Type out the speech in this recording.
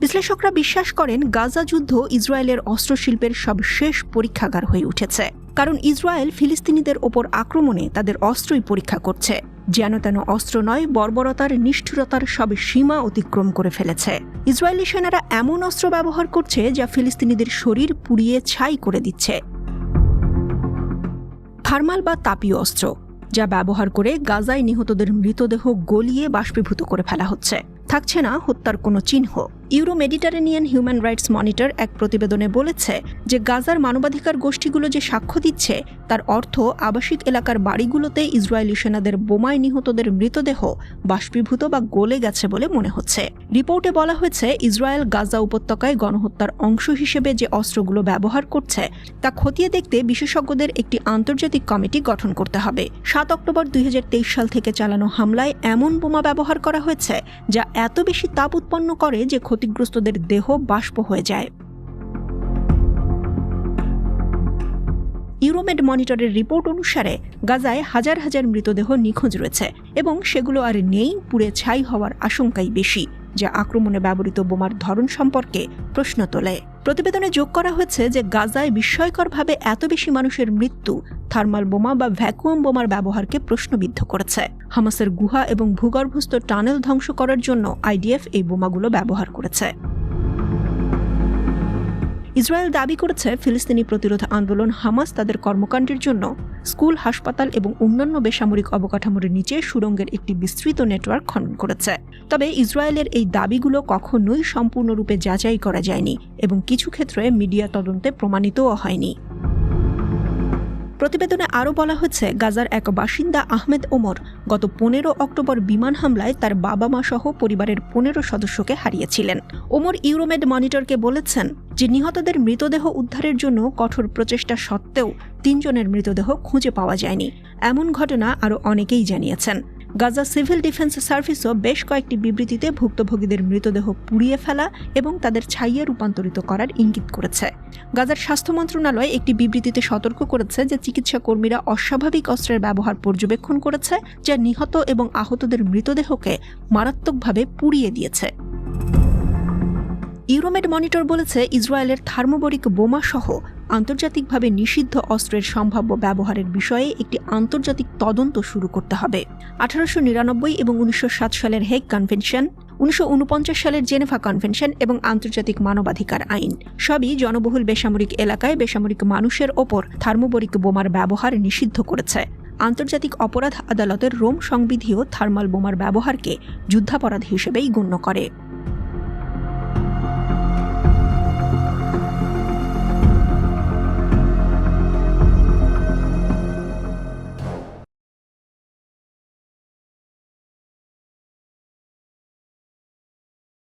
বিশ্লেষকরা বিশ্বাস করেন গাজা যুদ্ধ ইসরায়েলের অস্ত্রশিল্পের সবশেষ পরীক্ষাগার হয়ে উঠেছে, কারণ ইসরায়েল ফিলিস্তিনিদের ওপর আক্রমণে তাদের অস্ত্রই পরীক্ষা করছে। যেন তেন অস্ত্র নয়, বর্বরতার, নিষ্ঠুরতার সব সীমা অতিক্রম করে ফেলেছে। ইসরায়েলি সেনারা এমন অস্ত্র ব্যবহার করছে যা ফিলিস্তিনিদের শরীর পুড়িয়ে ছাই করে দিচ্ছে। থার্মাল বা তাপীয় অস্ত্র, যা ব্যবহার করে গাজায় নিহতদের মৃতদেহ গলিয়ে বাষ্পীভূত করে ফেলা হচ্ছে। থাকছে না হত্যার কোনো চিহ্ন। Euro Mediterranean human rights monitor এক প্রতিবেদনে বলেছে যে গাজার মানবাধিকার গোষ্ঠীগুলো যে সাক্ষ্য দিচ্ছে তার অর্থ আবাসিক এলাকার বাড়িগুলোতে ইসরায়েলি সেনাদের বোমায় নিহতদের মৃতদেহ বাষ্পীভূত বা গলে গেছে বলে মনে হচ্ছে। রিপোর্টে বলা হয়েছে ইসরায়েল গাজা উপত্যকায় গণহত্যার অংশ হিসেবে যে অস্ত্রগুলো ব্যবহার করছে তা খতিয়ে দেখতে বিশেষজ্ঞদের একটি আন্তর্জাতিক কমিটি গঠন করতে হবে। 7 অক্টোবর 2023 সাল থেকে চালানো হামলায় এমন বোমা ব্যবহার করা হয়েছে যা এত বেশি তাপ উৎপন্ন করে যে ক্ষতিগ্রস্তদের দেহ বাষ্প হয়ে যায়। ইউরোমেড মনিটরের রিপোর্ট অনুসারে গাজায় হাজার হাজার মৃতদেহ নিখোঁজ রয়েছে এবং সেগুলো আর নেই, পুড়ে ছাই হওয়ার আশঙ্কাই বেশি, যা আক্রমণে ব্যবহৃত বোমার ধরন সম্পর্কে প্রশ্ন তোলে। প্রতিবেদনে যোগ করা হয়েছে যে গাজায় বিস্ময়করভাবে এত বেশি মানুষের মৃত্যু থার্মাল বোমা বা ভ্যাকুয়াম বোমার ব্যবহারকে প্রশ্নবিদ্ধ করেছে। হামাসের গুহা এবং ভূগর্ভস্থ টানেল ধ্বংস করার জন্য আইডিএফ এই বোমাগুলো ব্যবহার করেছে। ইসরায়েল দাবি করেছে ফিলিস্তিনি প্রতিরোধ আন্দোলন হামাস তাদের কর্মকাণ্ডের জন্য স্কুল, হাসপাতাল এবং অন্যান্য বেসামরিক অবকাঠামোর নিচে সুড়ঙ্গের একটি বিস্তৃত নেটওয়ার্ক খনন করেছে। তবে ইসরায়েলের এই দাবিগুলো কখনোই সম্পূর্ণরূপে যাচাই করা যায়নি এবং কিছু ক্ষেত্রে মিডিয়া তদন্তে প্রমাণিতও হয়নি। প্রতিবেদনে আরও বলা হয়েছে গাজার এক বাসিন্দা আহমেদ ওমর গত 15 অক্টোবর বিমান হামলায় তার বাবা মা সহ পরিবারের 15 সদস্যকে হারিয়েছিলেন। ওমর ইউরোমেড মনিটরকে বলেছেন যে নিহতদের মৃতদেহ উদ্ধারের জন্য কঠোর প্রচেষ্টা সত্ত্বেও 3 জনের মৃতদেহ খুঁজে পাওয়া যায়নি। এমন ঘটনা আরও অনেকেই জানিয়েছেন। গাজা সিভিল ডিফেন্স সার্ভিসও বেশ কয়েকটি বিবৃতিতে ভুক্তভোগীদের মৃতদেহ পুড়িয়ে ফেলা এবং তাদের ছাইয়ে রূপান্তরিত করার ইঙ্গিত করেছে। গাজার স্বাস্থ্য মন্ত্রণালয় একটি বিবৃতিতে সতর্ক করেছে যে চিকিৎসা কর্মীরা অস্বাভাবিক অস্ত্রের ব্যবহার পর্যবেক্ষণ করেছে, যা নিহত এবং আহতদের মৃতদেহকে মারাত্মকভাবে পুড়িয়ে দিয়েছে। ইউরোমেড মনিটর বলেছে ইসরায়েলের থার্মোবরিক বোমা সহ আন্তর্জাতিকভাবে নিষিদ্ধ অস্ত্রের সম্ভাব্য ব্যবহারের বিষয়ে একটি আন্তর্জাতিক তদন্ত শুরু করতে হবে। 1899 এবং 1907 সালের হেগ কনভেনশন, 1949 সালের জেনেভা কনভেনশন এবং আন্তর্জাতিক মানবাধিকার আইন সবই জনবহুল বেসামরিক এলাকায় বেসামরিক মানুষের ওপর থার্মোবরিক বোমার ব্যবহার নিষিদ্ধ করেছে। আন্তর্জাতিক অপরাধ আদালতের রোম সংবিধিও থার্মাল বোমার ব্যবহারকে যুদ্ধাপরাধ হিসেবেই গণ্য করে।